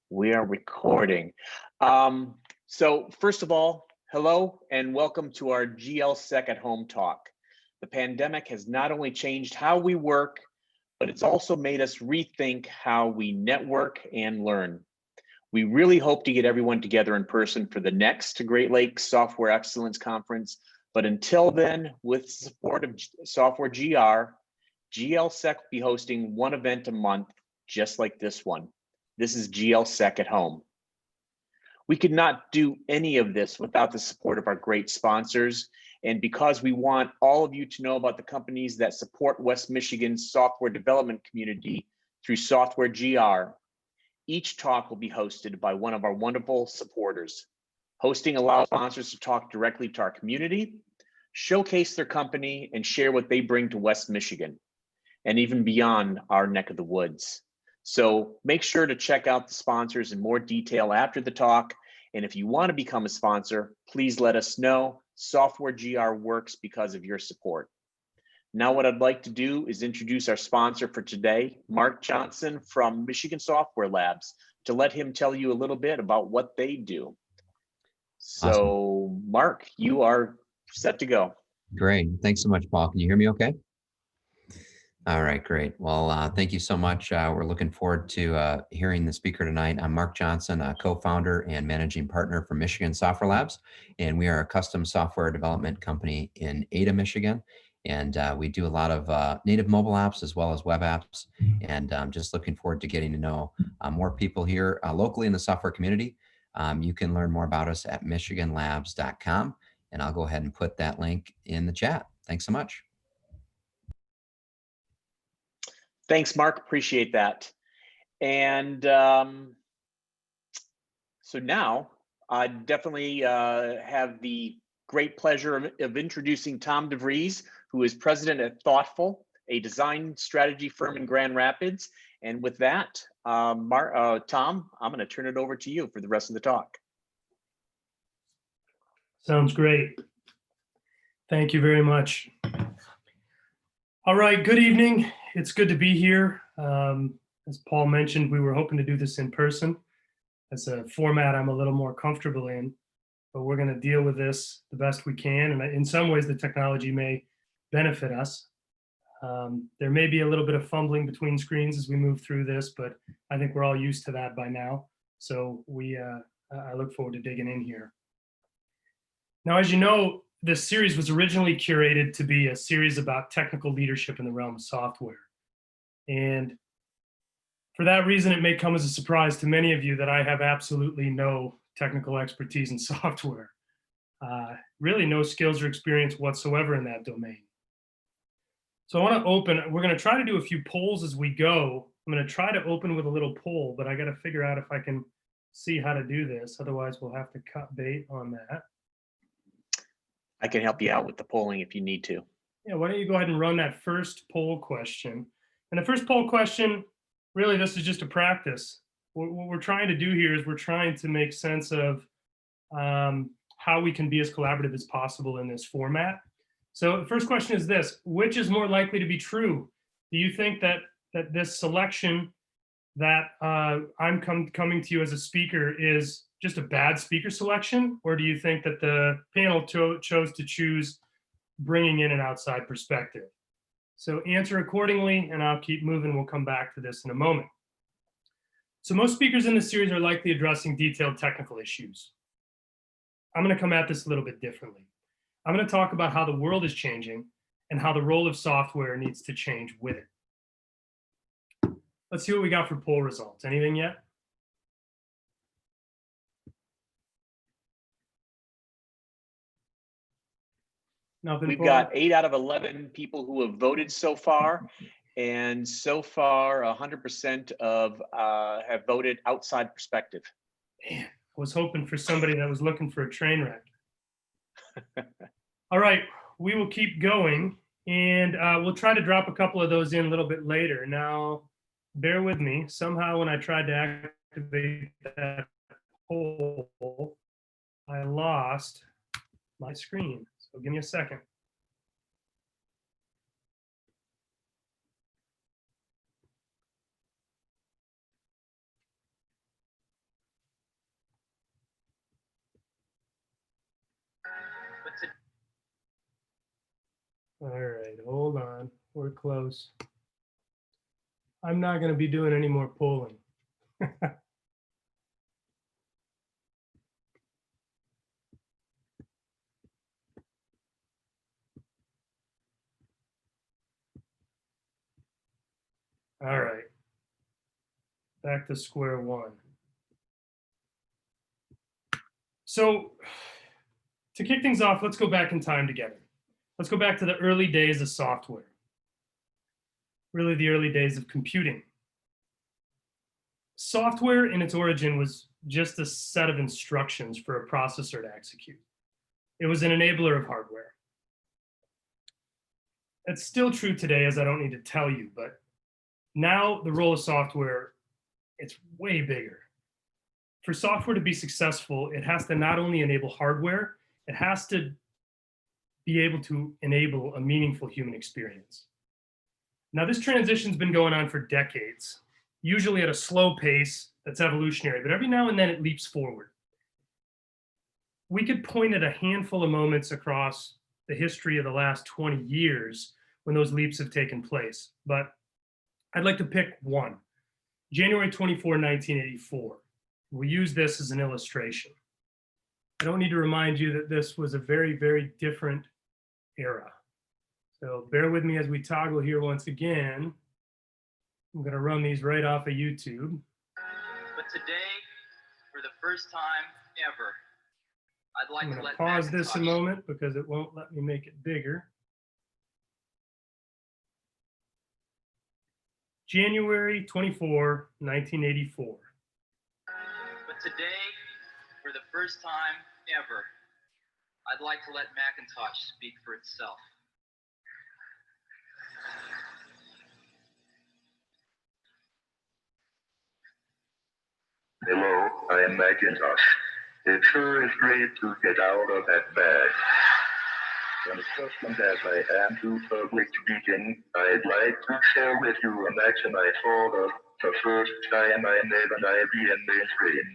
We are recording. So first of all, hello and welcome to our GLSec at Home talk. The pandemic has not only changed how we work, but it's also made us rethink how we network and learn. We really hope to get everyone together in person for the next Great Lakes Software Excellence Conference. But until then, with support of Software GR, GLSec will be hosting one event a month, just like this one. This is GLSec at Home. We could not do any of this without the support of our great sponsors. And because we want all of you to know about the companies that support West Michigan's software development community through Software GR, each talk will be hosted by one of our wonderful supporters. Hosting allows sponsors to talk directly to our community, showcase their company, and share what they bring to West Michigan, and even beyond our neck of the woods. So make sure to check out the sponsors in more detail after the talk. And if you want to become a sponsor, please let us know. Software GR works because of your support. Now, what I'd like to do is introduce our sponsor for today, Mark Johnson from Michigan Software Labs, to let him tell you a little bit about what they do. So, awesome. Mark, you are set to go. Great. Thanks so much, Paul. Can you hear me okay? All right, great. Well, thank you so much. We're looking forward to hearing the speaker tonight. I'm Mark Johnson, a co-founder and managing partner for Michigan Software Labs, and we are a custom software development company in Ada, Michigan. And we do a lot of native mobile apps as well as web apps. And I'm just looking forward to getting to know more people here locally in the software community. You can learn more about us at michiganlabs.com, and I'll go ahead and put that link in the chat. Thanks so much. Thanks, Mark. Appreciate that. And so now I definitely have the great pleasure of introducing Tom DeVries, who is president at Thoughtful, a design strategy firm in Grand Rapids. And with that, Tom, I'm going to turn it over to you for the rest of the talk. Sounds great. Thank you very much. All right, good evening. It's good to be here. As Paul mentioned, we were hoping to do this in person. That's a format I'm a little more comfortable in, but we're going to deal with this the best we can. And in some ways, the technology may benefit us. There may be a little bit of fumbling between screens as we move through this, but I think we're all used to that by now. So I look forward to digging in here. Now, as you know, this series was originally curated to be a series about technical leadership in the realm of software. And for that reason, it may come as a surprise to many of you that I have absolutely no technical expertise in software. Really no skills or experience whatsoever in that domain. So I want to we're going to try to do a few polls as we go. I'm going to try to open with a little poll, but I got to figure out if I can see how to do this. Otherwise, we'll have to cut bait on that. I can help you out with the polling if you need to. Yeah, why don't you go ahead and run that first poll question. And the first poll question, really, this is just a practice. What we're trying to do here is we're trying to make sense of how we can be as collaborative as possible in this format. So the first question is this: which is more likely to be true? Do you think that this selection that I'm coming to you as a speaker is just a bad speaker selection, or do you think that the panel chose to choose bringing in an outside perspective? So answer accordingly, and I'll keep moving. We'll come back to this in a moment. So most speakers in this series are likely addressing detailed technical issues. I'm going to come at this a little bit differently. I'm going to talk about how the world is changing and how the role of software needs to change with it. Let's see what we got for poll results. Anything yet? Nothing. We've got 8 out of 11 people who have voted so far. And so far, 100% of have voted outside perspective. Man, I was hoping for somebody that was looking for a train wreck. All right, we will keep going, and we'll try to drop a couple of those in a little bit later. Now, bear with me. Somehow, when I tried to activate that poll, I lost my screen. So give me a second. All right, hold on. We're close. I'm not going to be doing any more polling. All right. Back to square one. So to kick things off, let's go back in time together. Let's go back to the early days of software. Really the early days of computing. Software in its origin was just a set of instructions for a processor to execute. It was an enabler of hardware. It's still true today, as I don't need to tell you, but now the role of software, it's way bigger. For software to be successful, it has to not only enable hardware, it has to be able to enable a meaningful human experience. Now, this transition's been going on for decades, usually at a slow pace that's evolutionary, but every now and then it leaps forward. We could point at a handful of moments across the history of the last 20 years when those leaps have taken place, but I'd like to pick one. January 24, 1984. We use this as an illustration. I don't need to remind you that this was a very, very different era. So bear with me as we toggle here once again. I'm going to run these right off of YouTube. But today, for the first time ever, I'd like I'm to going to let pause this a Macintosh moment because it won't let me make it bigger. January 24, 1984. But today, for the first time ever, I'd like to let Macintosh speak for itself. Hello, I am Macintosh. It sure is great to get out of that bag. Unaccustomed as I am to public speaking, I'd like to share with you a maxim I thought of the first time I made an IBM mainframe.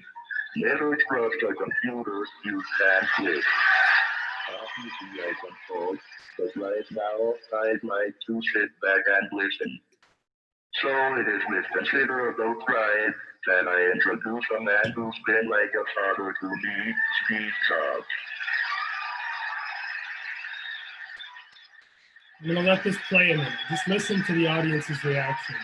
Never trust a computer you can't fix. Obviously I can talk, but right now I'd like to sit back and listen. So it is with considerable pride that I introduce a man who's been like a father to me, Steve Jobs. I'm going to let this play a minute. Just listen to the audience's reaction.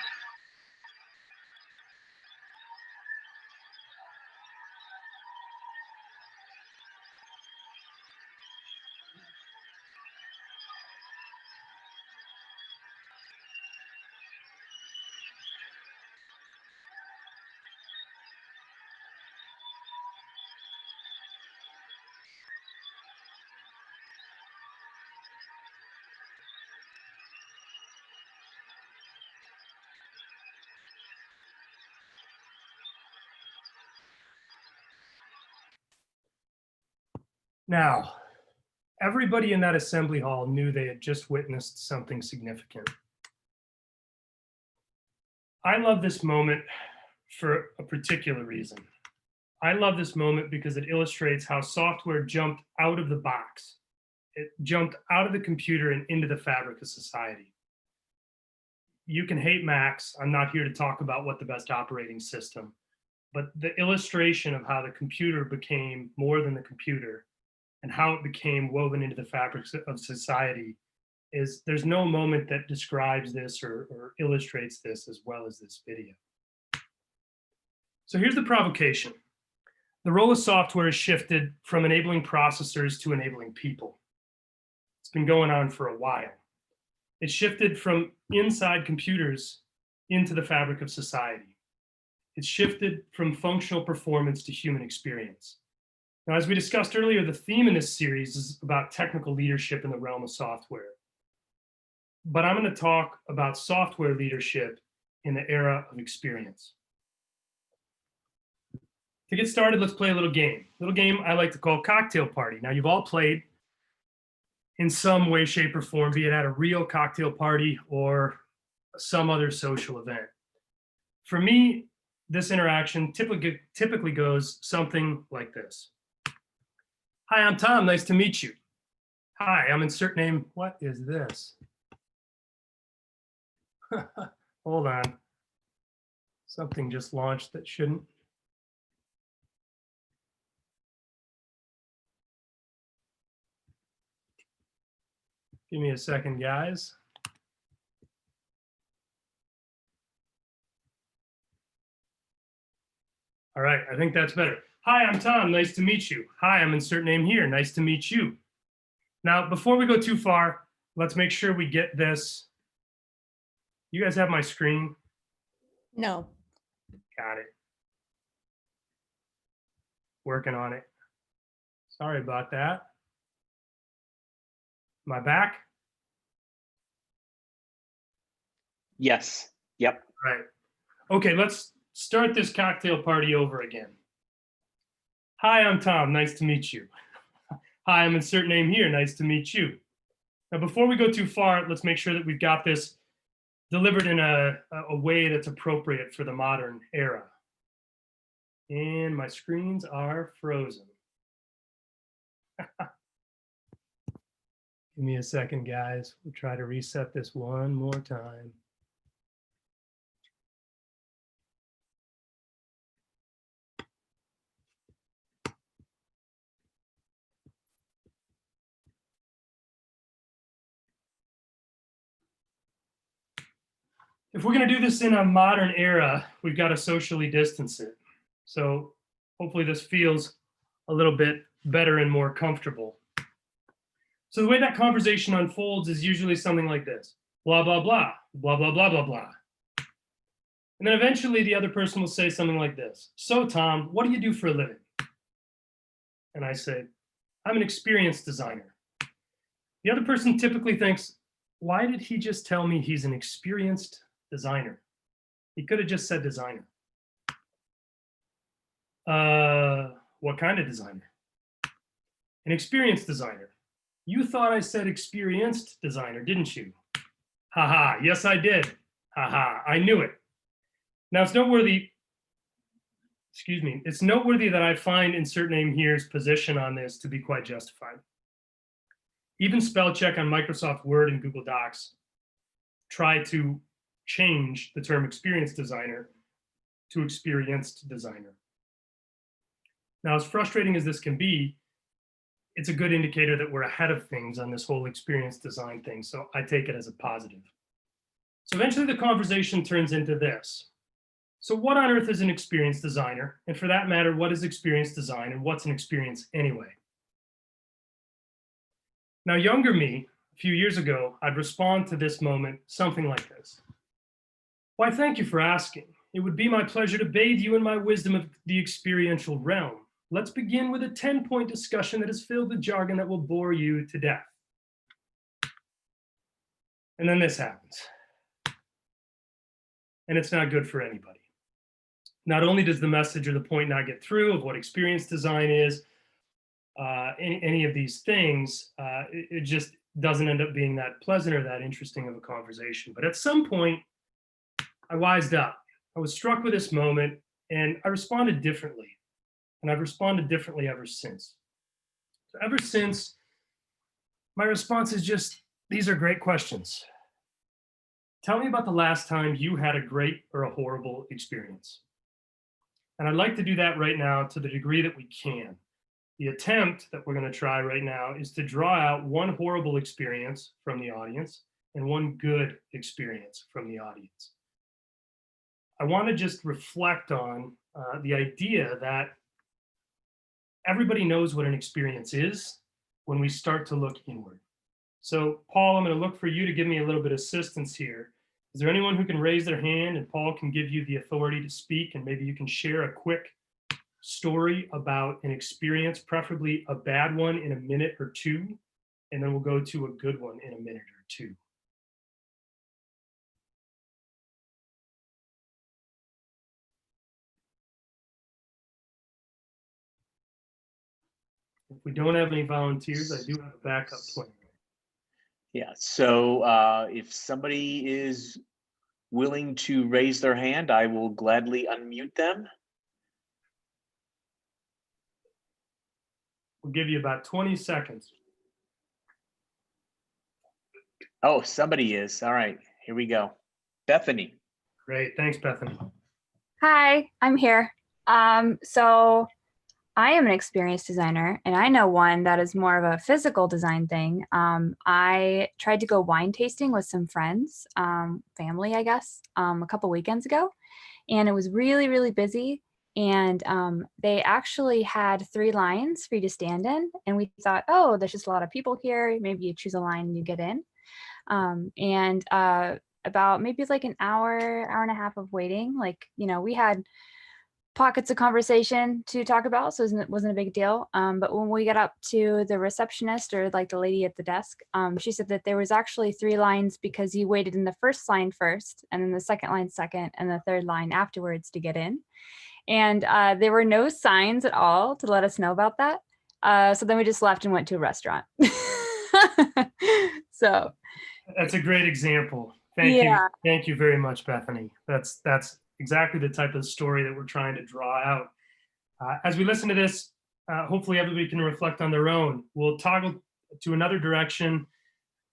Now, everybody in that assembly hall knew they had just witnessed something significant. I love this moment for a particular reason. I love this moment because it illustrates how software jumped out of the box. It jumped out of the computer and into the fabric of society. You can hate Macs. I'm not here to talk about what the best operating system, but the illustration of how the computer became more than the computer and how it became woven into the fabric of society is, there's no moment that describes this or illustrates this as well as this video. So here's the provocation. The role of software has shifted from enabling processors to enabling people. It's been going on for a while. It shifted from inside computers into the fabric of society. It shifted from functional performance to human experience. Now, as we discussed earlier, the theme in this series is about technical leadership in the realm of software. But I'm going to talk about software leadership in the era of experience. To get started, let's play a little game. A little game I like to call Cocktail Party. Now, you've all played in some way, shape, or form, be it at a real cocktail party or some other social event. For me, this interaction typically goes something like this. Hi, I'm Tom. Nice to meet you. Hi, I'm insert name. What is this? Hold on. Something just launched that shouldn't. Give me a second, guys. All right, I think that's better. Hi, I'm Tom. Nice to meet you. Hi, I'm insert name here. Nice to meet you. Now, before we go too far, let's make sure we get this. You guys have my screen? No. Got it. Working on it. Sorry about that. Am I back? Yes. Yep. Right. Okay, let's start this cocktail party over again. Hi, I'm Tom. Nice to meet you. Hi, I'm insert name here. Nice to meet you. Now, before we go too far, let's make sure that we've got this delivered in a way that's appropriate for the modern era. And my screens are frozen. Give me a second, guys. We'll try to reset this one more time. If we're going to do this in a modern era, we've got to socially distance it. So hopefully this feels a little bit better and more comfortable. So the way that conversation unfolds is usually something like this: blah, blah, blah, blah, blah, blah, blah, blah. And then eventually the other person will say something like this: so Tom, what do you do for a living? And I say, I'm an experienced designer. The other person typically thinks, why did he just tell me he's an experienced designer? He could have just said designer. What kind of designer? An experienced designer. You thought I said experienced designer, didn't you? Haha, yes I did. Haha, I knew it. Now it's noteworthy, it's noteworthy that I find insert name here's position on this to be quite justified. Even spell check on Microsoft Word and Google Docs try to change the term experienced designer to experienced designer. Now, as frustrating as this can be, it's a good indicator that we're ahead of things on this whole experience design thing. So I take it as a positive. So eventually the conversation turns into this. So what on earth is an experienced designer? And for that matter, what is experience design and what's an experience anyway? Now, younger me, a few years ago, I'd respond to this moment something like this. Why, thank you for asking. It would be my pleasure to bathe you in my wisdom of the experiential realm. Let's begin with a 10-point discussion that is filled with jargon that will bore you to death. And then this happens. And it's not good for anybody. Not only does the message or the point not get through of what experience design is, any of these things, it just doesn't end up being that pleasant or that interesting of a conversation. But at some point, I wised up. I was struck with this moment and I responded differently. And I've responded differently ever since. So ever since, my response is just, these are great questions. Tell me about the last time you had a great or a horrible experience. And I'd like to do that right now to the degree that we can. The attempt that we're going to try right now is to draw out one horrible experience from the audience and one good experience from the audience. I want to just reflect on the idea that everybody knows what an experience is when we start to look inward. So Paul, I'm going to look for you to give me a little bit of assistance here. Is there anyone who can raise their hand and Paul can give you the authority to speak, and maybe you can share a quick story about an experience, preferably a bad one in a minute or two, and then we'll go to a good one in a minute or two. If we don't have any volunteers, I do have a backup plan. Yeah. So if somebody is willing to raise their hand, I will gladly unmute them. We'll give you about 20 seconds. Oh, somebody is. All right, here we go. Bethany. Great. Thanks, Bethany. Hi, I'm here. So I am an experienced designer, and I know one that is more of a physical design thing. I tried to go wine tasting with some friends, family, I guess, a couple weekends ago, and it was really, really busy. And they actually had 3 lines for you to stand in, and we thought, oh, there's just a lot of people here. Maybe you choose a line and you get in. And about maybe like an hour and a half of waiting, like, we had pockets of conversation to talk about, so it wasn't a big deal. But when we got up to the receptionist, or like the lady at the desk, she said that there was actually 3 lines because you waited in the first line first, and then the second line second, and the third line afterwards to get in. And there were no signs at all to let us know about that. So then we just left and went to a restaurant. So That's a great example. Thank you. yeah. Thank you very much, Bethany. That's exactly the type of story that we're trying to draw out. As we listen to this, hopefully everybody can reflect on their own. We'll toggle to another direction,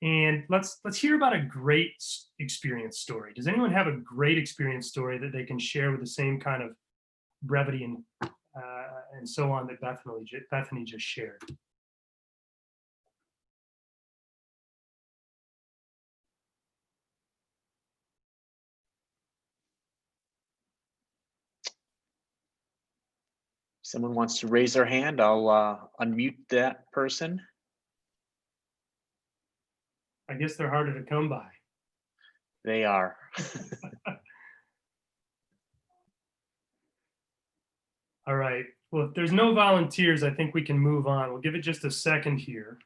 and let's hear about a great experience story. Does anyone have a great experience story that they can share with the same kind of brevity and so on that Bethany just shared? Someone wants to raise their hand, I'll unmute that person. I guess they're harder to come by. They are. All right. Well, if there's no volunteers, I think we can move on. We'll give it just a second here.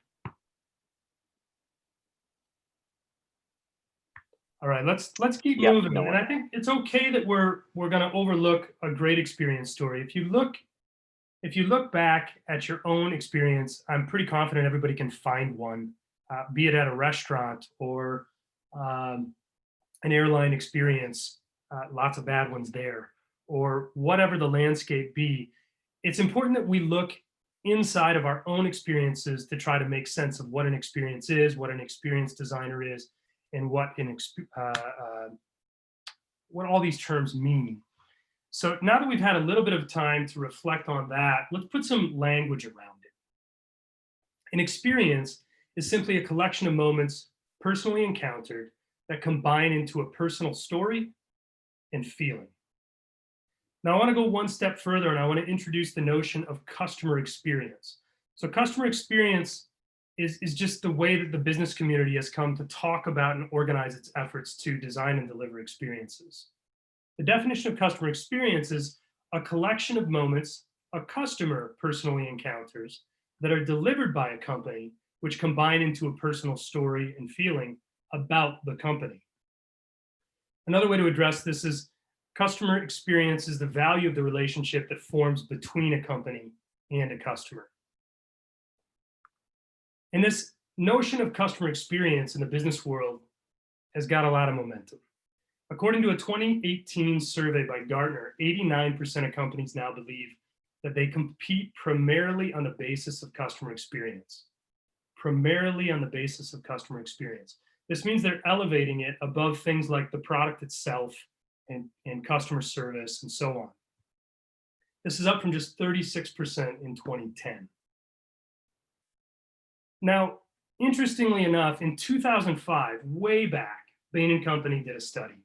All right, let's keep moving. No And I think it's okay that we're going to overlook a great experience story. If you look back at your own experience, I'm pretty confident everybody can find one, be it at a restaurant or an airline experience. Lots of bad ones there, or whatever the landscape be. It's important that we look inside of our own experiences to try to make sense of what an experience is, what an experienced designer is, and what all these terms mean. So now that we've had a little bit of time to reflect on that, let's put some language around it. An experience is simply a collection of moments personally encountered that combine into a personal story and feeling. Now I want to go one step further, and I want to introduce the notion of customer experience. So customer experience is just the way that the business community has come to talk about and organize its efforts to design and deliver experiences. The definition of customer experience is a collection of moments a customer personally encounters that are delivered by a company, which combine into a personal story and feeling about the company. Another way to address this is customer experience is the value of the relationship that forms between a company and a customer. And this notion of customer experience in the business world has got a lot of momentum. According to a 2018 survey by Gartner, 89% of companies now believe that they compete primarily on the basis of customer experience. Primarily on the basis of customer experience. This means they're elevating it above things like the product itself and customer service and so on. This is up from just 36% in 2010. Now, interestingly enough, in 2005, way back, Bain & Company did a study.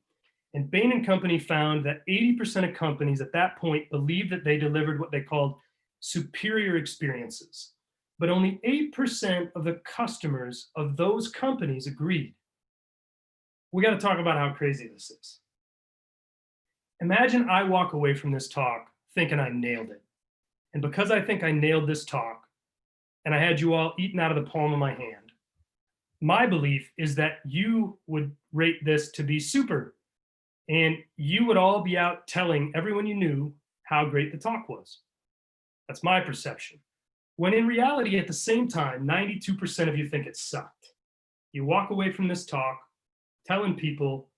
And Bain & Company found that 80% of companies at that point believed that they delivered what they called superior experiences. But only 8% of the customers of those companies agreed. We got to talk about how crazy this is. Imagine I walk away from this talk thinking I nailed it. And because I think I nailed this talk, and I had you all eaten out of the palm of my hand, my belief is that you would rate this to be super. And you would all be out telling everyone you knew how great the talk was. That's my perception. When in reality, at the same time, 92% of you think it sucked. You walk away from this talk telling people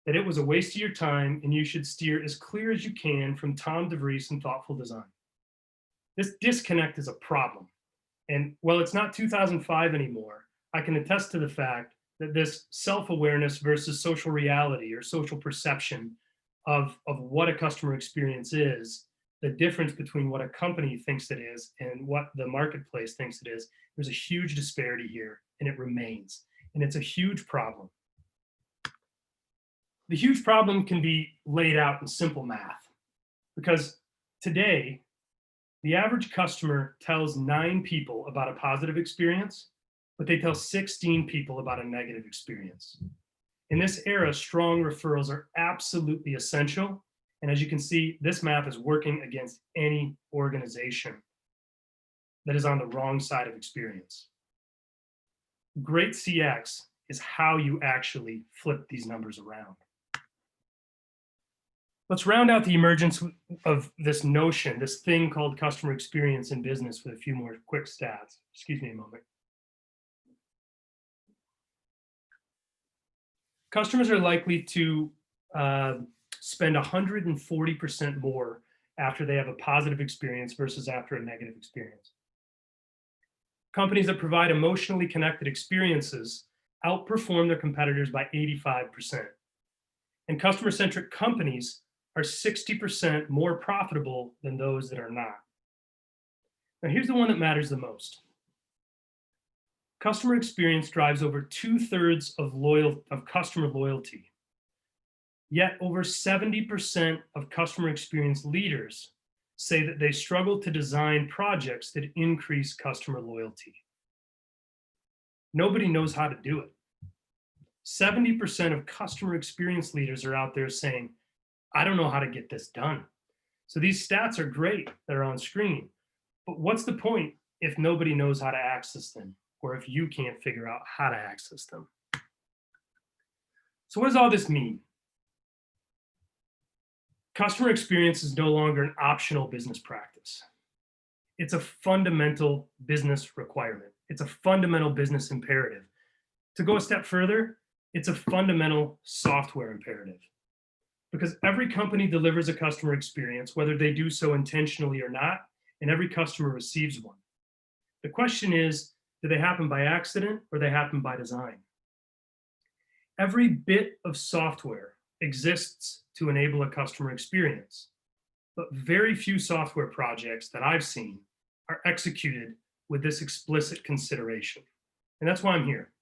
that it was a waste of your time and you should steer as clear as you can from Tom DeVries and thoughtful design. This disconnect is a problem. And while it's not 2005 anymore, I can attest to the fact that this self-awareness versus social reality or social perception of what a customer experience is, the difference between what a company thinks it is and what the marketplace thinks it is, there's a huge disparity here, and it remains. And it's a huge problem. The huge problem can be laid out in simple math, because today, the average customer tells 9 people about a positive experience, but they tell 16 people about a negative experience. In this era, strong referrals are absolutely essential. And as you can see, this math is working against any organization that is on the wrong side of experience. Great CX is how you actually flip these numbers around. Let's round out the emergence of this notion, this thing called customer experience in business, with a few more quick stats. Excuse me a moment. Customers are likely to spend 140% more after they have a positive experience versus after a negative experience. Companies that provide emotionally connected experiences outperform their competitors by 85%. And customer-centric companies are 60% more profitable than those that are not. Now, here's the one that matters the most. Customer experience drives over 2/3 of customer loyalty. Yet over 70% of customer experience leaders say that they struggle to design projects that increase customer loyalty. Nobody knows how to do it. 70% of customer experience leaders are out there saying, I don't know how to get this done. So these stats are great that are on screen, but what's the point if nobody knows how to access them, or if you can't figure out how to access them? So what does all this mean? Customer experience is no longer an optional business practice. It's a fundamental business requirement. It's a fundamental business imperative. To go a step further, it's a fundamental software imperative. Because every company delivers a customer experience, whether they do so intentionally or not, and every customer receives one. The question is, do they happen by accident or they happen by design? Every bit of software exists to enable a customer experience, but very few software projects that I've seen are executed with this explicit consideration. And that's why I'm here.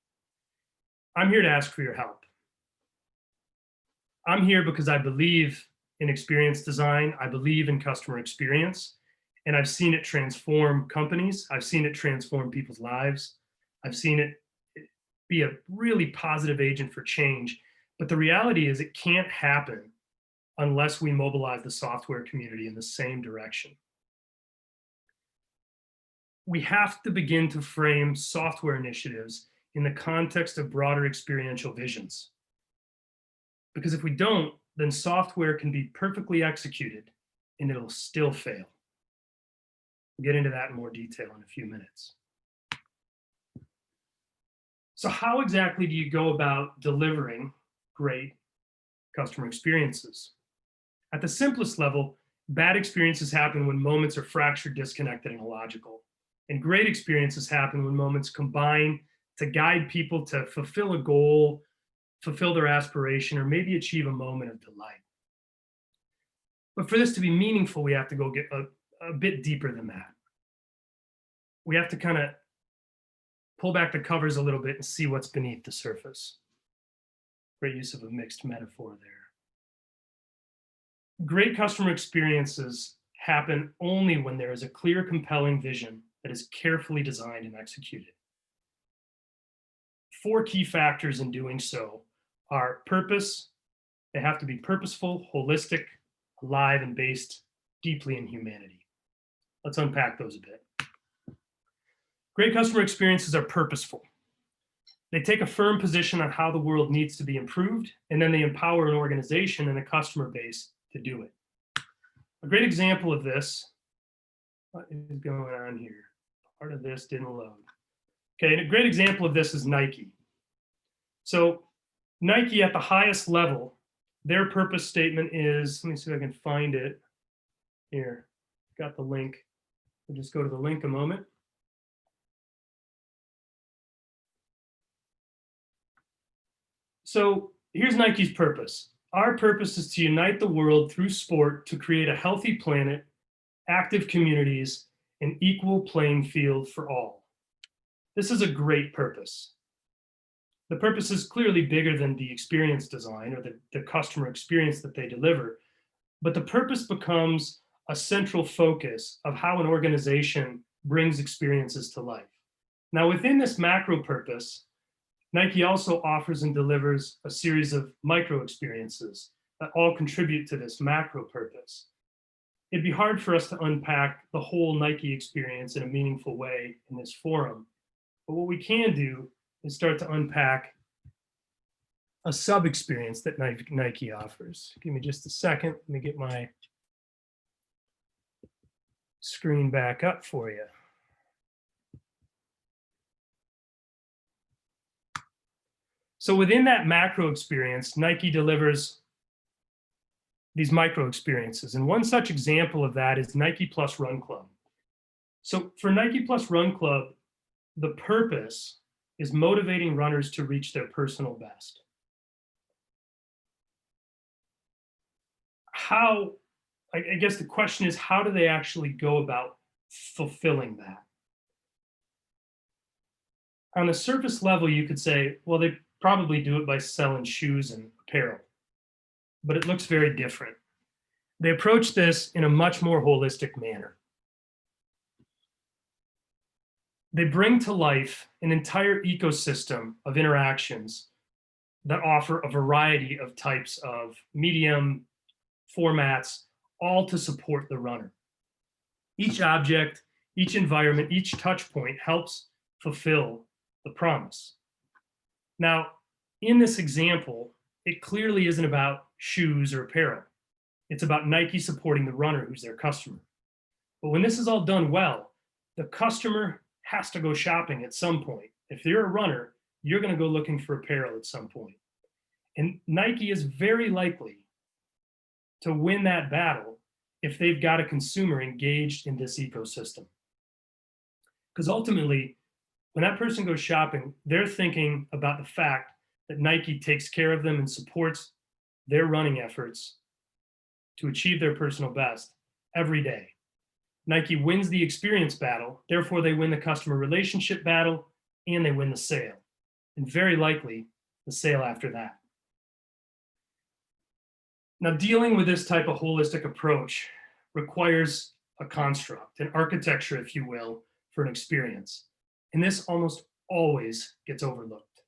I'm here to ask for your help. I'm here because I believe in experience design. I believe in customer experience, and I've seen it transform companies. I've seen it transform people's lives. I've seen it be a really positive agent for change. But the reality is it can't happen unless we mobilize the software community in the same direction. We have to begin to frame software initiatives in the context of broader experiential visions. Because if we don't, then software can be perfectly executed and it'll still fail. We'll get into that in more detail in a few minutes. So how exactly do you go about delivering great customer experiences? At the simplest level, bad experiences happen when moments are fractured, disconnected, and illogical. And great experiences happen when moments combine to guide people to fulfill a goal, fulfill their aspiration, or maybe achieve a moment of delight. But for this to be meaningful, we have to go get a bit deeper than that. We have to kind of pull back the covers a little bit and see what's beneath the surface. Great use of a mixed metaphor there. Great customer experiences happen only when there is a clear, compelling vision that is carefully designed and executed. 4 key factors in doing so are purpose. They have to be purposeful, holistic, alive, and based deeply in humanity. Let's unpack those a bit. Great customer experiences are purposeful. They take a firm position on how the world needs to be improved, and then they empower an organization and a customer base to do it. A great example of this, what is going on here? Part of this didn't load. Okay, and a great example of this is Nike. So Nike at the highest level, their purpose statement is, let me see if I can find it here. Got the link. We'll just go to the link a moment. So here's Nike's purpose. Our purpose is to unite the world through sport to create a healthy planet, active communities, and equal playing field for all. This is a great purpose. The purpose is clearly bigger than the experience design or the customer experience that they deliver, but the purpose becomes a central focus of how an organization brings experiences to life. Now, within this macro purpose, Nike also offers and delivers a series of micro experiences that all contribute to this macro purpose. It'd be hard for us to unpack the whole Nike experience in a meaningful way in this forum, but what we can do is start to unpack a sub experience that Nike offers. Give me just a second. Let me get my screen back up for you. So within that macro experience, Nike delivers these micro experiences. And one such example of that is Nike Plus Run Club. So for Nike Plus Run Club, the purpose is motivating runners to reach their personal best. I guess the question is, how do they actually go about fulfilling that? On a surface level, you could say, well, they probably do it by selling shoes and apparel, but it looks very different. They approach this in a much more holistic manner. They bring to life an entire ecosystem of interactions that offer a variety of types of medium formats, all to support the runner. Each object, each environment, each touch point helps fulfill the promise. Now, in this example, it clearly isn't about shoes or apparel. It's about Nike supporting the runner who's their customer. But when this is all done well, the customer has to go shopping at some point. If you're a runner, you're going to go looking for apparel at some point. And Nike is very likely to win that battle if they've got a consumer engaged in this ecosystem. Because ultimately, when that person goes shopping, they're thinking about the fact that Nike takes care of them and supports their running efforts to achieve their personal best every day. Nike wins the experience battle, therefore they win the customer relationship battle, and they win the sale, and very likely the sale after that. Now, dealing with this type of holistic approach requires a construct, an architecture, if you will, for an experience. And this almost always gets overlooked.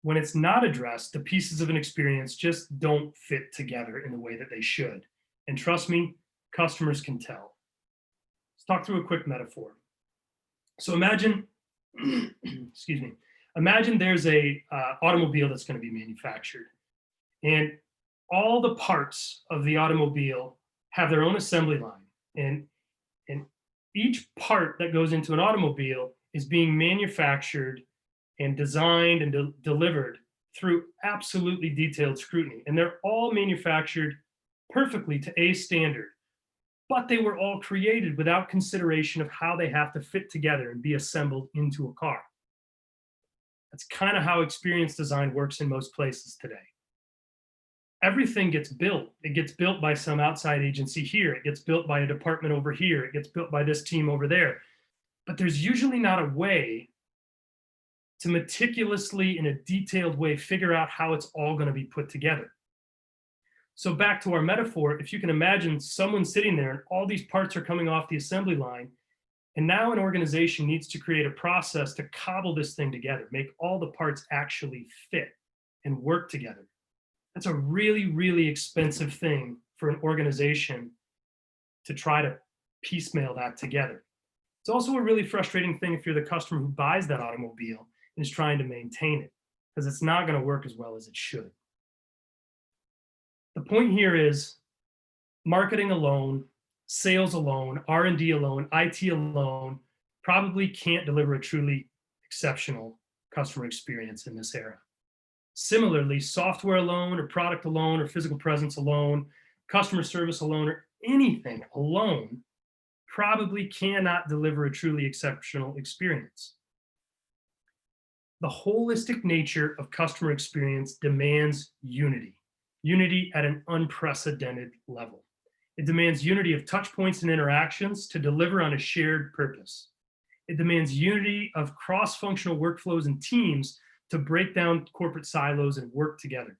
When it's not addressed, the pieces of an experience just don't fit together in the way that they should. And trust me, customers can tell. Let's talk through a quick metaphor. So imagine, excuse me, imagine there's a automobile that's going to be manufactured. And all the parts of the automobile have their own assembly line. And each part that goes into an automobile is being manufactured and designed and delivered through absolutely detailed scrutiny. And they're all manufactured perfectly to a standard, but they were all created without consideration of how they have to fit together and be assembled into a car. That's kind of how experience design works in most places today. Everything gets built. It gets built by some outside agency here. It gets built by a department over here. It gets built by this team over there. But there's usually not a way to meticulously, in a detailed way, figure out how it's all going to be put together. So back to our metaphor, if you can imagine someone sitting there and all these parts are coming off the assembly line, and now an organization needs to create a process to cobble this thing together, make all the parts actually fit and work together. That's a really, really expensive thing for an organization to try to piecemeal that together. It's also a really frustrating thing if you're the customer who buys that automobile and is trying to maintain it, because it's not going to work as well as it should. The point here is marketing alone, sales alone, R&D alone, IT alone probably can't deliver a truly exceptional customer experience in this era. Similarly, software alone or product alone or physical presence alone, customer service alone, or anything alone probably cannot deliver a truly exceptional experience. The holistic nature of customer experience demands unity at an unprecedented level. It demands unity of touch points and interactions to deliver on a shared purpose. It demands unity of cross-functional workflows and teams to break down corporate silos and work together.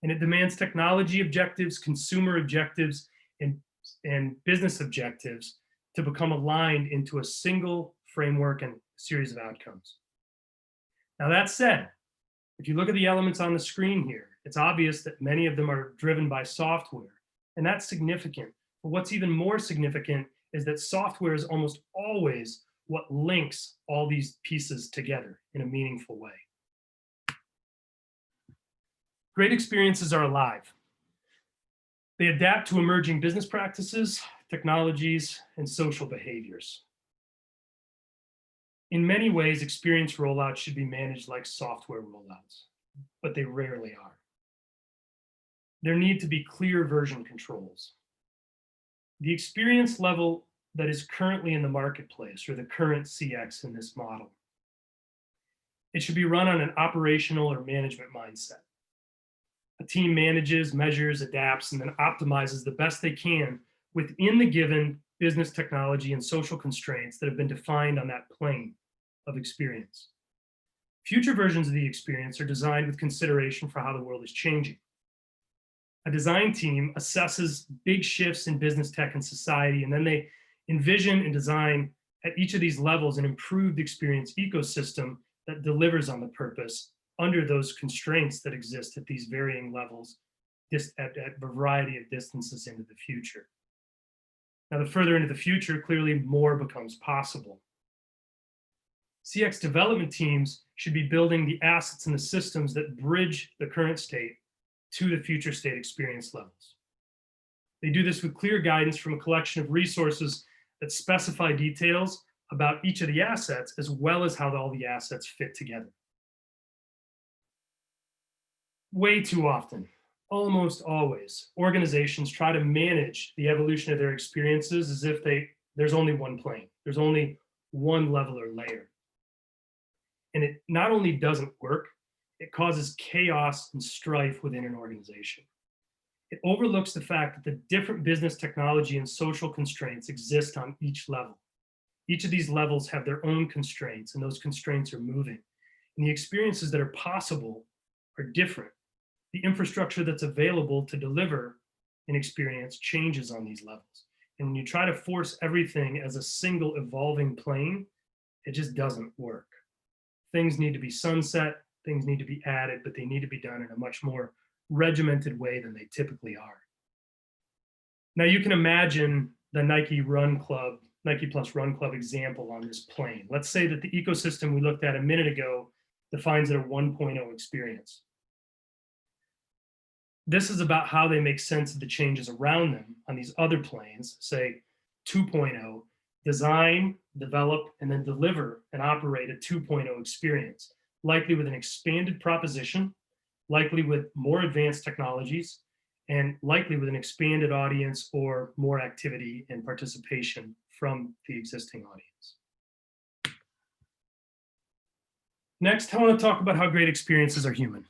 And it demands technology objectives, consumer objectives, and business objectives to become aligned into a single framework and series of outcomes. Now, that said, if you look at the elements on the screen here, it's obvious that many of them are driven by software, and that's significant. But what's even more significant is that software is almost always what links all these pieces together in a meaningful way. Great experiences are alive. They adapt to emerging business practices, technologies, and social behaviors. In many ways, experience rollouts should be managed like software rollouts, but they rarely are. There need to be clear version controls. The experience level that is currently in the marketplace, or the current CX in this model, it should be run on an operational or management mindset. A team manages, measures, adapts, and then optimizes the best they can within the given business, technology, and social constraints that have been defined on that plane of experience. Future versions of the experience are designed with consideration for how the world is changing. A design team assesses big shifts in business, tech, and society, and then they envision and design at each of these levels an improved experience ecosystem that delivers on the purpose under those constraints that exist at these varying levels at a variety of distances into the future. Now, the further into the future, clearly more becomes possible. CX development teams should be building the assets and the systems that bridge the current state to the future state experience levels. They do this with clear guidance from a collection of resources that specify details about each of the assets, as well as how all the assets fit together. Way too often, almost always, organizations try to manage the evolution of their experiences as if there's only one plane, there's only one level or layer. And it not only doesn't work, it causes chaos and strife within an organization. It overlooks the fact that the different business, technology, and social constraints exist on each level. Each of these levels have their own constraints, and those constraints are moving. And the experiences that are possible are different. The infrastructure that's available to deliver an experience changes on these levels. And when you try to force everything as a single evolving plane, it just doesn't work. Things need to be sunset, things need to be added, but they need to be done in a much more regimented way than they typically are. Now you can imagine the Nike Plus Run Club example on this plane. Let's say that the ecosystem we looked at a minute ago defines it a 1.0 experience. This is about how they make sense of the changes around them on these other planes, say 2.0, design, develop, and then deliver and operate a 2.0 experience, likely with an expanded proposition, likely with more advanced technologies, and likely with an expanded audience or more activity and participation from the existing audience. Next, I want to talk about how great experiences are human.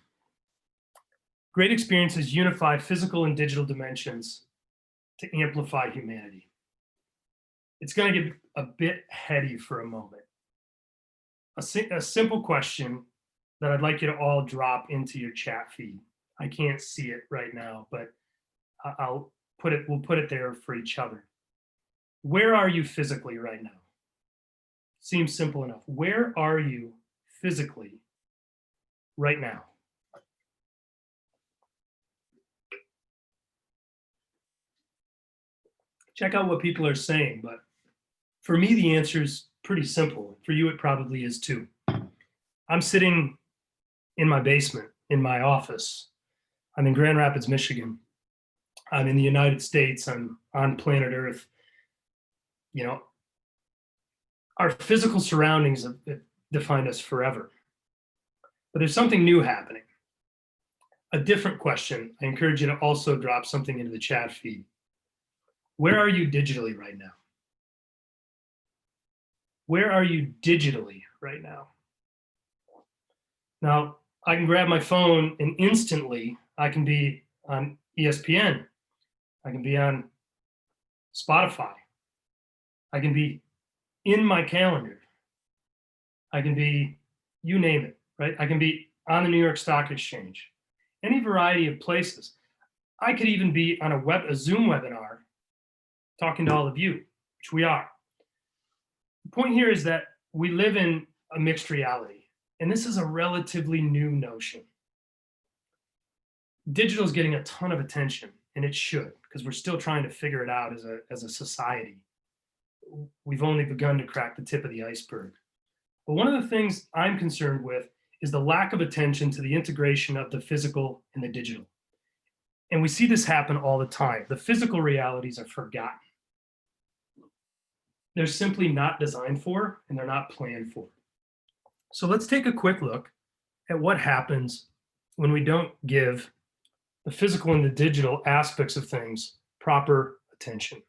Great experiences unify physical and digital dimensions to amplify humanity. It's going to get a bit heady for a moment. A simple question that I'd like you to all drop into your chat feed. I can't see it right now, but we'll put it there for each other. Where are you physically right now? Seems simple enough. Where are you physically right now? Check out what people are saying, but for me, the answer is pretty simple. For you, it probably is too. I'm sitting in my basement, in my office. I'm in Grand Rapids, Michigan. I'm in the United States. I'm on planet Earth. You know, our physical surroundings have defined us forever. But there's something new happening. A different question. I encourage you to also drop something into the chat feed. Where are you digitally right now? Where are you digitally right now? Now, I can grab my phone and instantly I can be on ESPN. I can be on Spotify. I can be in my calendar. I can be, you name it, right? I can be on the New York Stock Exchange, any variety of places. I could even be on a Zoom webinar talking to all of you, which we are. The point here is that we live in a mixed reality, and this is a relatively new notion. Digital is getting a ton of attention, and it should, because we're still trying to figure it out as a society. We've only begun to crack the tip of the iceberg. But one of the things I'm concerned with is the lack of attention to the integration of the physical and the digital. And we see this happen all the time. The physical realities are forgotten. They're simply not designed for, and they're not planned for. So let's take a quick look at what happens when we don't give the physical and the digital aspects of things proper attention.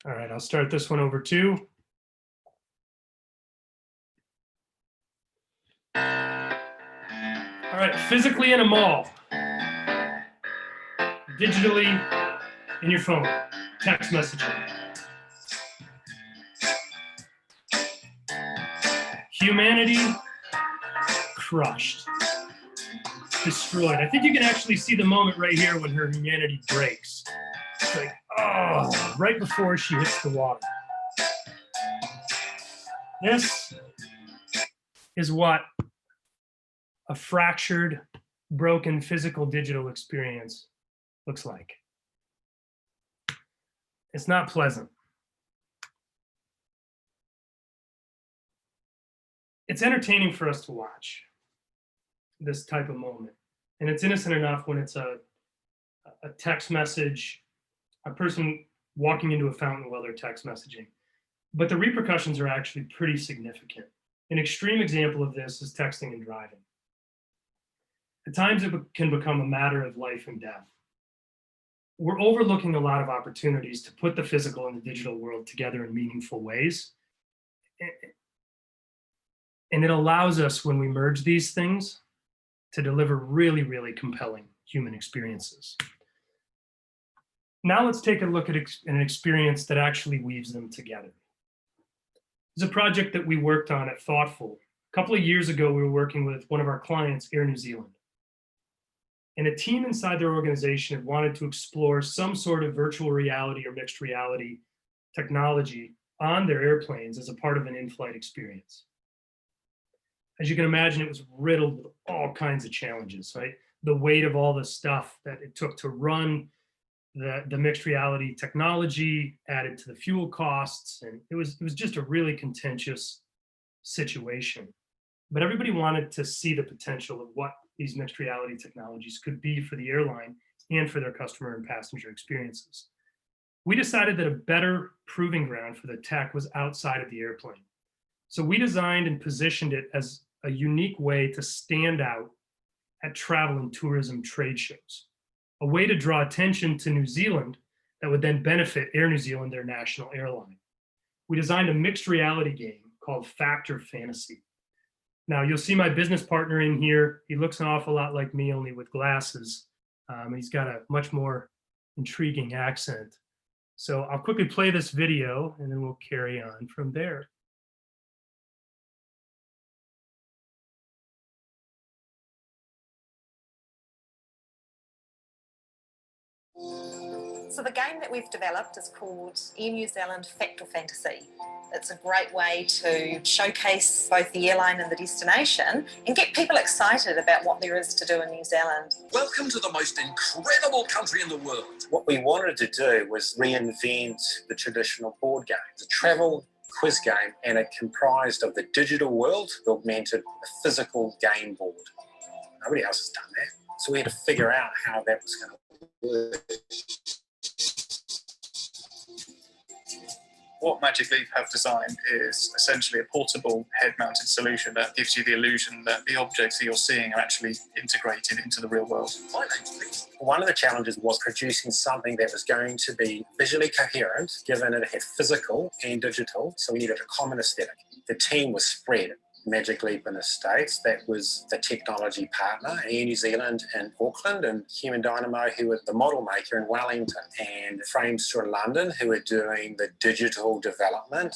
All right, I'll start this one over too. All right, physically in a mall, digitally in your phone, text messaging. Humanity crushed, destroyed. I think you can actually see the moment right here when her humanity breaks. It's like, oh, right before she hits the water. This is what a fractured, broken physical digital experience looks like. It's not pleasant. It's entertaining for us to watch this type of moment. And it's innocent enough when it's a text message, a person walking into a fountain while they're text messaging. But the repercussions are actually pretty significant. An extreme example of this is texting and driving. At times it can become a matter of life and death. We're overlooking a lot of opportunities to put the physical and the digital world together in meaningful ways. And it allows us, when we merge these things, to deliver really, really compelling human experiences. Now let's take a look at an experience that actually weaves them together. It's a project that we worked on at Thoughtful. A couple of years ago, we were working with one of our clients, Air New Zealand. And a team inside their organization had wanted to explore some sort of virtual reality or mixed reality technology on their airplanes as a part of an in-flight experience. As you can imagine, it was riddled with all kinds of challenges, right? The weight of all the stuff that it took to run the mixed reality technology added to the fuel costs. And it was just a really contentious situation. But everybody wanted to see the potential of what these mixed reality technologies could be for the airline and for their customer and passenger experiences. We decided that a better proving ground for the tech was outside of the airplane. So we designed and positioned it as a unique way to stand out at travel and tourism trade shows, a way to draw attention to New Zealand that would then benefit Air New Zealand, their national airline. We designed a mixed reality game called Factor Fantasy. Now, you'll see my business partner in here. He looks an awful lot like me, only with glasses. He's got a much more intriguing accent. So I'll quickly play this video, and then we'll carry on from there. So the game that we've developed is called Air New Zealand Factor Fantasy. It's a great way to showcase both the airline and the destination and get people excited about what there is to do in New Zealand. Welcome to the most incredible country in the world. What we wanted to do was reinvent the traditional board game. It's a travel quiz game, and it comprised of the digital world augmented with a physical game board. Nobody else has done that. So we had to figure out how that was going to work. What Magic Leap have designed is essentially a portable head-mounted solution that gives you the illusion that the objects that you're seeing are actually integrated into the real world. One of the challenges was producing something that was going to be visually coherent, given it had physical and digital, so we needed a common aesthetic. The team was spread. Magic Leap in the States, that was the technology partner, Air New Zealand in Auckland, and Human Dynamo, who were the model maker in Wellington, and Framestore in London, who were doing the digital development.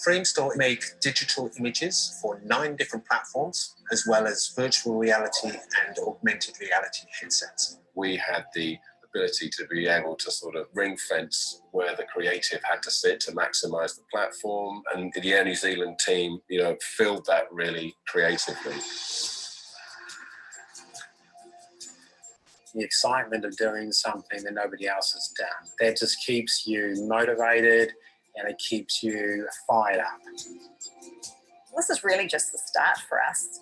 Framestore make digital images for 9 different platforms, as well as virtual reality and augmented reality headsets. We had the ability to be able to sort of ring fence where the creative had to sit to maximize the platform, and the Air New Zealand team, filled that really creatively. The excitement of doing something that nobody else has done, that just keeps you motivated and it keeps you fired up. This is really just the start for us.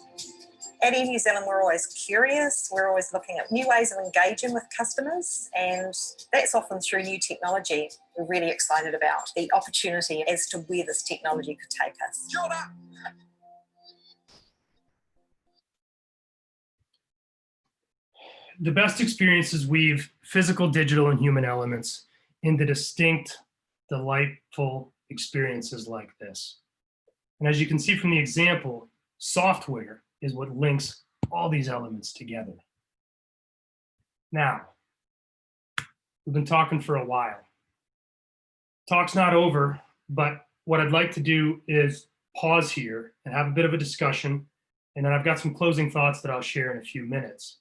At Air New Zealand, we're always curious. We're always looking at new ways of engaging with customers, and that's often through new technology. We're really excited about the opportunity as to where this technology could take us. The best experiences weave physical, digital, and human elements into distinct, delightful experiences like this. And as you can see from the example, software is what links all these elements together. Now, we've been talking for a while. Talk's not over, but what I'd like to do is pause here and have a bit of a discussion, and then I've got some closing thoughts that I'll share in a few minutes.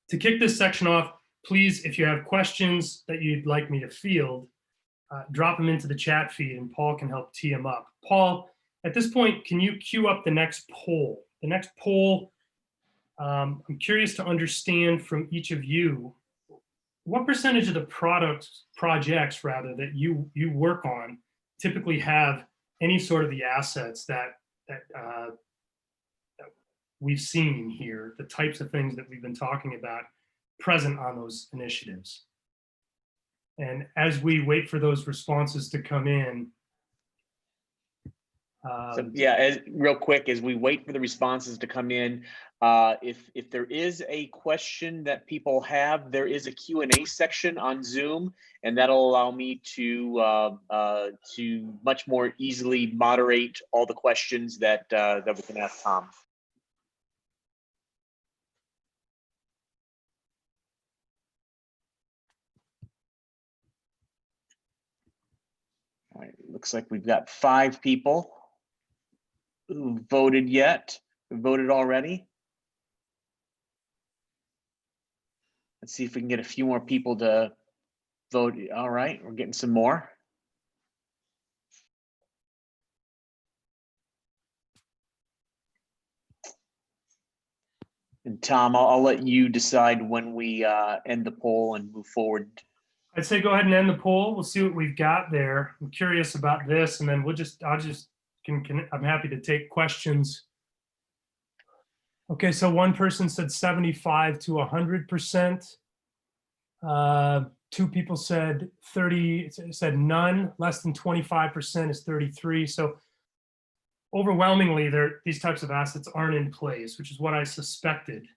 To kick this section off, please, if you have questions that you'd like me to field, drop them into the chat feed and Paul can help tee them up. Paul, at this point, can you queue up the next poll? The next poll, I'm curious to understand from each of you, what percentage of the projects that you work on typically have any sort of the assets that we've seen here, the types of things that we've been talking about present on those initiatives? And as we wait for those responses to come in, real quick, as we wait for the responses to come in, if there is a question that people have, there is a Q&A section on Zoom, and that'll allow me to much more easily moderate all the questions that we can ask Tom. All right, looks like we've got 5 people who voted voted already. Let's see if we can get a few more people to vote. All right, we're getting some more. And Tom, I'll let you decide when we end the poll and move forward. I'd say go ahead and end the poll. We'll see what we've got there. I'm curious about this, and then I'm happy to take questions. Okay, so one person said 75 to 100%. 2 people said 30, said none, less than 25% is 33. So overwhelmingly, these types of assets aren't in place, which is what I suspected.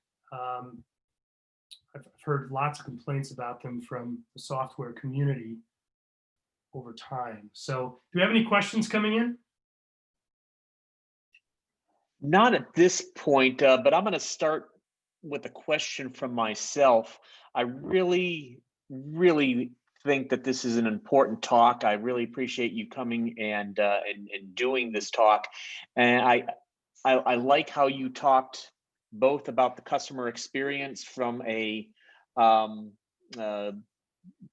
I've heard lots of complaints about them from the software community over time. So do we have any questions coming in? Not at this point, but I'm going to start with a question from myself. I really think that this is an important talk. I really appreciate you coming and doing this talk. And I like how you talked both about the customer experience from a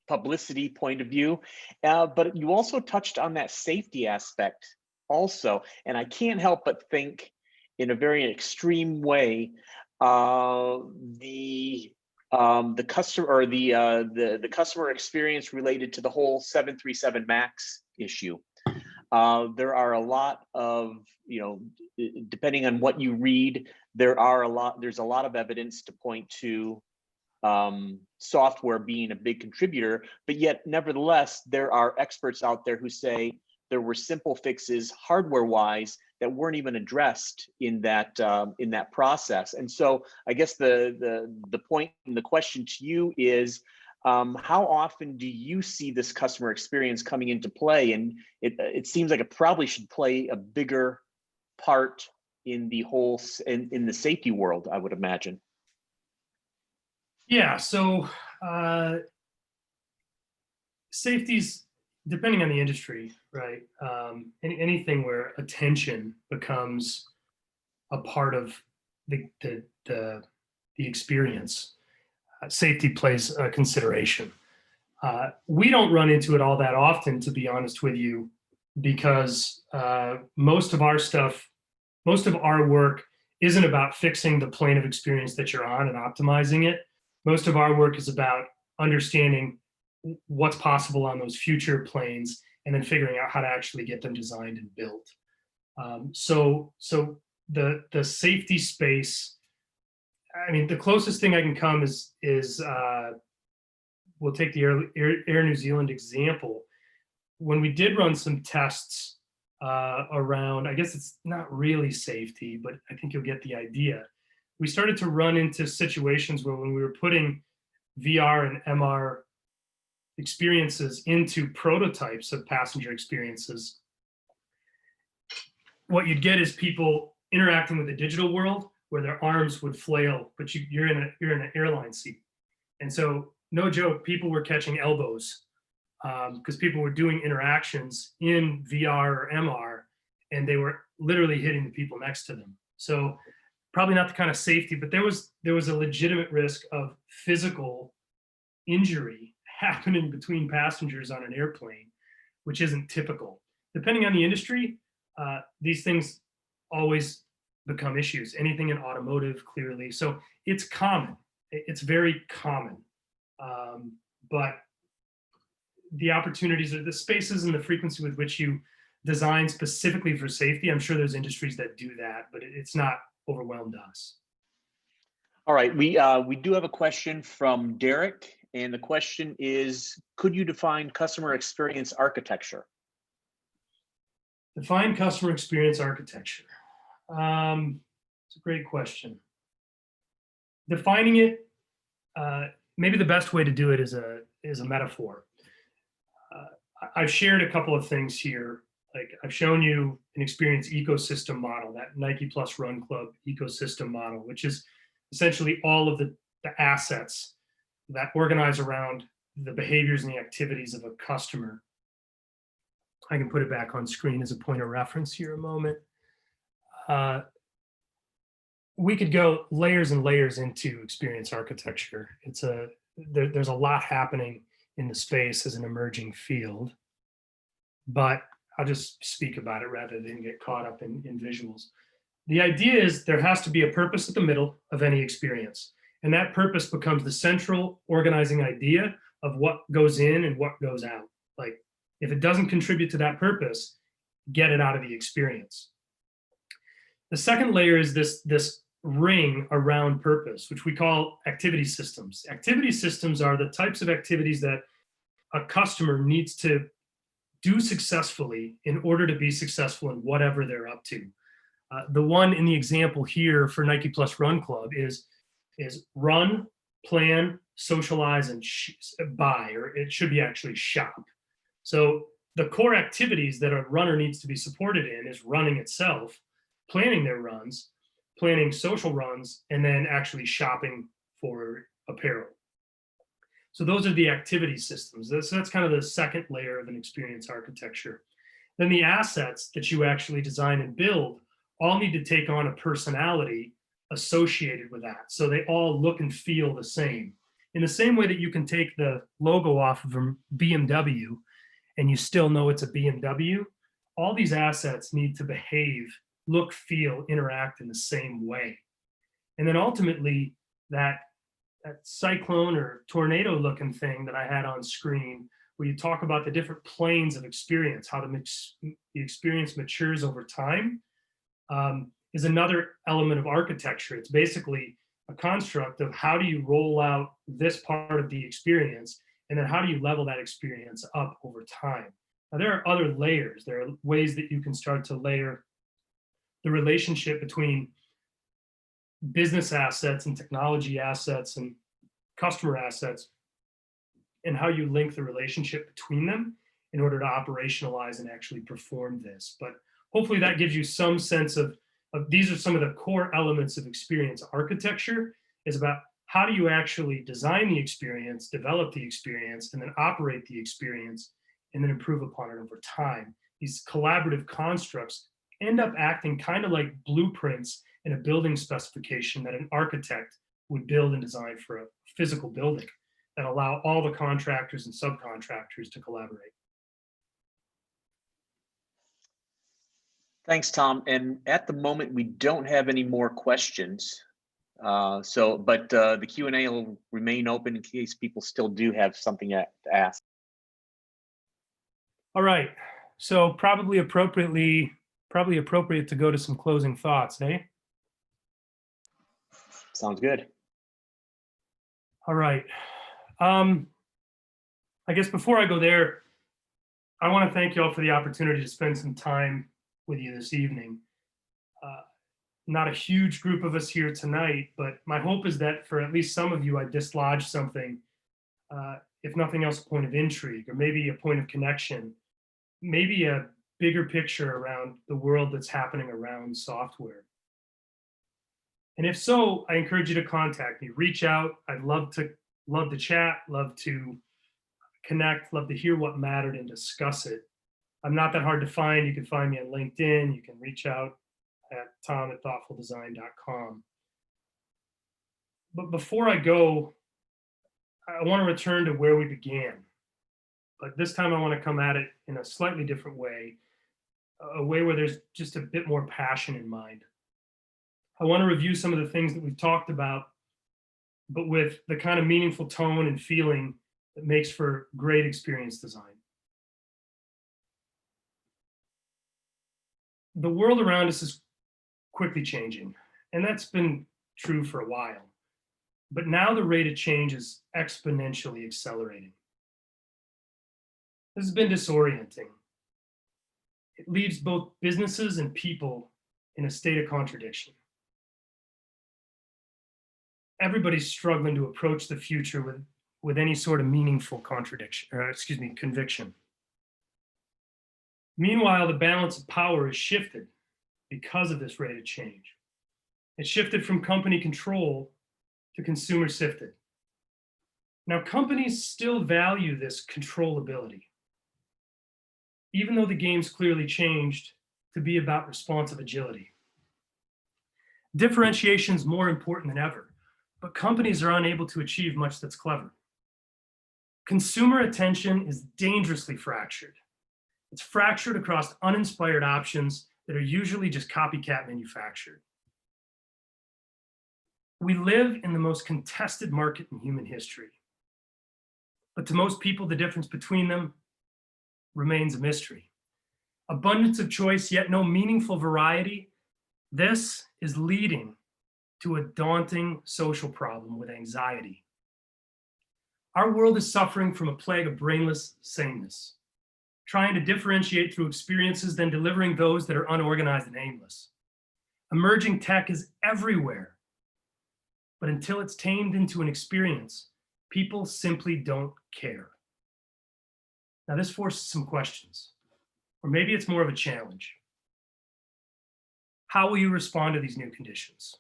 publicity point of view, but you also touched on that safety aspect also. And I can't help but think, in a very extreme way, the customer or the customer experience related to the whole 737 MAX issue. There are a lot of, depending on what you read, there's a lot of evidence to point to software being a big contributor, but yet nevertheless, there are experts out there who say there were simple fixes hardware-wise that weren't even addressed in that process. And so I guess the point and the question to you is, how often do you see this customer experience coming into play? And it seems like it probably should play a bigger part in the whole in the safety world, I would imagine. Yeah, so safety's depending on the industry, right? Anything where attention becomes a part of the experience, safety plays a consideration. We don't run into it all that often, to be honest with you, because most of our work isn't about fixing the plane of experience that you're on and optimizing it. Most of our work is about understanding what's possible on those future planes and then figuring out how to actually get them designed and built. So the safety space, I mean, the closest thing I can come is we'll take the Air New Zealand example. When we did run some tests around, I guess it's not really safety, but I think you'll get the idea. We started to run into situations where when we were putting VR and MR experiences into prototypes of passenger experiences, what you'd get is people interacting with the digital world where their arms would flail, but you're in an airline seat. And so, no joke, people were catching elbows because people were doing interactions in VR or MR, and they were literally hitting the people next to them. So probably not the kind of safety, but there was a legitimate risk of physical injury happening between passengers on an airplane, which isn't typical. Depending on the industry, these things always become issues. Anything in automotive, clearly. So it's common. It's very common. But the opportunities or the spaces and the frequency with which you design specifically for safety, I'm sure there's industries that do that, but it's not overwhelmed us. All right, we do have a question from Derek, and the question is, could you define customer experience architecture? Define customer experience architecture. It's a great question. Defining it, maybe the best way to do it is a metaphor. I've shared a couple of things here. Like I've shown you an experience ecosystem model, that Nike Plus Run Club ecosystem model, which is essentially all of the assets that organize around the behaviors and the activities of a customer. I can put it back on screen as a point of reference here a moment. We could go layers and layers into experience architecture. There's a lot happening in the space as an emerging field, but I'll just speak about it rather than get caught up in visuals. The idea is there has to be a purpose at the middle of any experience, and that purpose becomes the central organizing idea of what goes in and what goes out. Like if it doesn't contribute to that purpose, get it out of the experience. The second layer is this ring around purpose, which we call activity systems. Activity systems are the types of activities that a customer needs to do successfully in order to be successful in whatever they're up to. The one in the example here for Nike Plus Run Club is run, plan, socialize, and buy, or it should be actually shop. So the core activities that a runner needs to be supported in is running itself, planning their runs, planning social runs, and then actually shopping for apparel. So those are the activity systems. So that's kind of the second layer of an experience architecture. Then the assets that you actually design and build all need to take on a personality associated with that. So they all look and feel the same. In the same way that you can take the logo off of a BMW and you still know it's a BMW, all these assets need to behave, look, feel, interact in the same way. And then ultimately that cyclone or tornado looking thing that I had on screen, where you talk about the different planes of experience, how the experience matures over time, is another element of architecture. It's basically a construct of how do you roll out this part of the experience, and then how do you level that experience up over time. Now, there are other layers. There are ways that you can start to layer the relationship between business assets and technology assets and customer assets, and how you link the relationship between them in order to operationalize and actually perform this. But hopefully that gives you some sense of these are some of the core elements of experience architecture, is about how do you actually design the experience, develop the experience, and then operate the experience, and then improve upon it over time. These collaborative constructs end up acting kind of like blueprints in a building specification that an architect would build and design for a physical building that allow all the contractors and subcontractors to collaborate. Thanks, Tom. And at the moment, we don't have any more questions. But the Q&A will remain open in case people still do have something to ask. All right. So probably appropriate to go to some closing thoughts, eh? Sounds good. All right. I guess before I go there, I want to thank you all for the opportunity to spend some time with you this evening. Not a huge group of us here tonight, but my hope is that for at least some of you, I dislodged something, if nothing else, a point of intrigue, or maybe a point of connection, maybe a bigger picture around the world that's happening around software. And if so, I encourage you to contact me, reach out. I'd love to chat, love to connect, love to hear what mattered and discuss it. I'm not that hard to find. You can find me on LinkedIn. You can reach out at tom@thoughtfuldesign.com. But before I go, I want to return to where we began. But this time I want to come at it in a slightly different way, a way where there's just a bit more passion in mind. I want to review some of the things that we've talked about, but with the kind of meaningful tone and feeling that makes for great experience design. The world around us is quickly changing, and that's been true for a while. But now the rate of change is exponentially accelerating. This has been disorienting. It leaves both businesses and people in a state of contradiction. Everybody's struggling to approach the future with any sort of meaningful conviction. Meanwhile, the balance of power has shifted because of this rate of change. It shifted from company control to consumer sifted. Now, companies still value this controllability, even though the game's clearly changed to be about responsive agility. Differentiation is more important than ever, but companies are unable to achieve much that's clever. Consumer attention is dangerously fractured. It's fractured across uninspired options that are usually just copycat manufactured. We live in the most contested market in human history. But to most people, the difference between them remains a mystery. Abundance of choice, yet no meaningful variety. This is leading to a daunting social problem with anxiety. Our world is suffering from a plague of brainless sameness, trying to differentiate through experiences, then delivering those that are unorganized and aimless. Emerging tech is everywhere, but until it's tamed into an experience, people simply don't care. Now, this forces some questions, or maybe it's more of a challenge. How will you respond to these new conditions?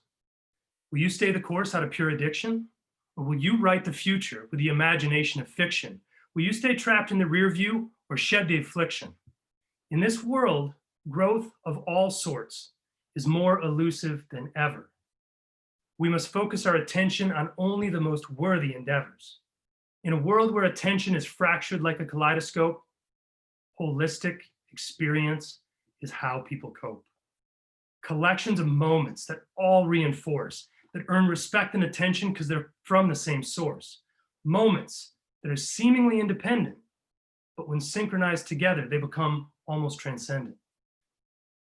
Will you stay the course out of pure addiction? Or will you write the future with the imagination of fiction? Will you stay trapped in the rear view or shed the affliction? In this world, growth of all sorts is more elusive than ever. We must focus our attention on only the most worthy endeavors. In a world where attention is fractured like a kaleidoscope, holistic experience is how people cope. Collections of moments that all reinforce, that earn respect and attention because they're from the same source. Moments that are seemingly independent, but when synchronized together, they become almost transcendent.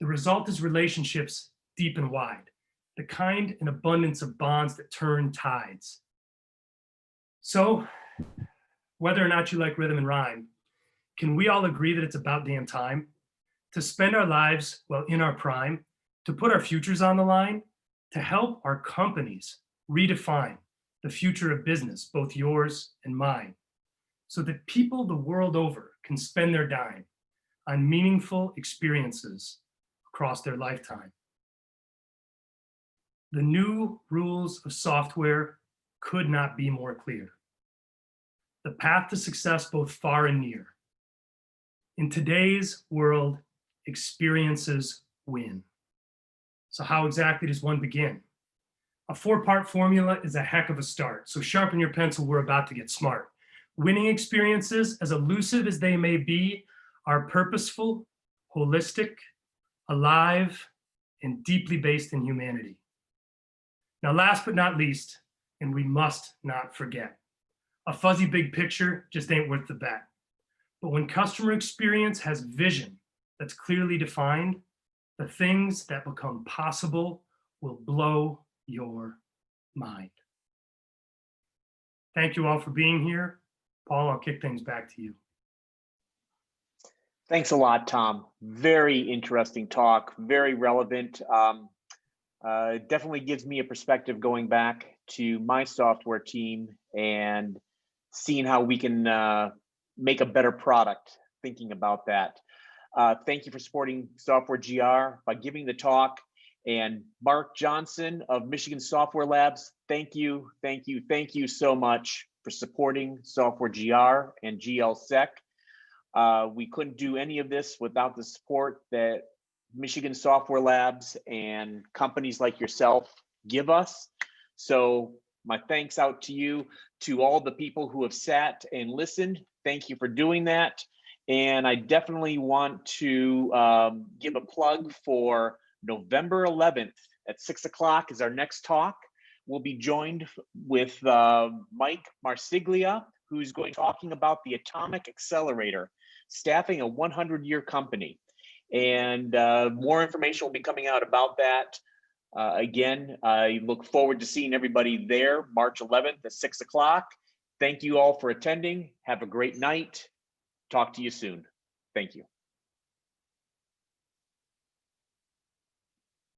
The result is relationships deep and wide, the kind and abundance of bonds that turn tides. So, whether or not you like rhythm and rhyme, can we all agree that it's about damn time to spend our lives while in our prime, to put our futures on the line, to help our companies redefine the future of business, both yours and mine, so that people the world over can spend their dime on meaningful experiences across their lifetime? The new rules of software could not be more clear. The path to success both far and near. In today's world, experiences win. So how exactly does one begin? A 4-part formula is a heck of a start. So sharpen your pencil, we're about to get smart. Winning experiences, as elusive as they may be, are purposeful, holistic, alive, and deeply based in humanity. Now, last but not least, and we must not forget, a fuzzy big picture just ain't worth the bet. But when customer experience has vision that's clearly defined, the things that become possible will blow your mind. Thank you all for being here. Paul, I'll kick things back to you. Thanks a lot, Tom. Very interesting talk, very relevant. Definitely gives me a perspective going back to my software team and seeing how we can make a better product, thinking about that. Thank you for supporting Software GR by giving the talk. And Mark Johnson of Michigan Software Labs, thank you so much for supporting Software GR and GLSec. We couldn't do any of this without the support that Michigan Software Labs and companies like yourself give us. So my thanks out to you, to all the people who have sat and listened. Thank you for doing that. And I definitely want to give a plug for November 11th at 6 o'clock is our next talk. We'll be joined with Mike Marsiglia, who's going to be talking about the Atomic Accelerator, staffing a 100-year company. And more information will be coming out about that. Again, I look forward to seeing everybody there March 11th at 6 o'clock. Thank you all for attending. Have a great night. Talk to you soon. Thank you.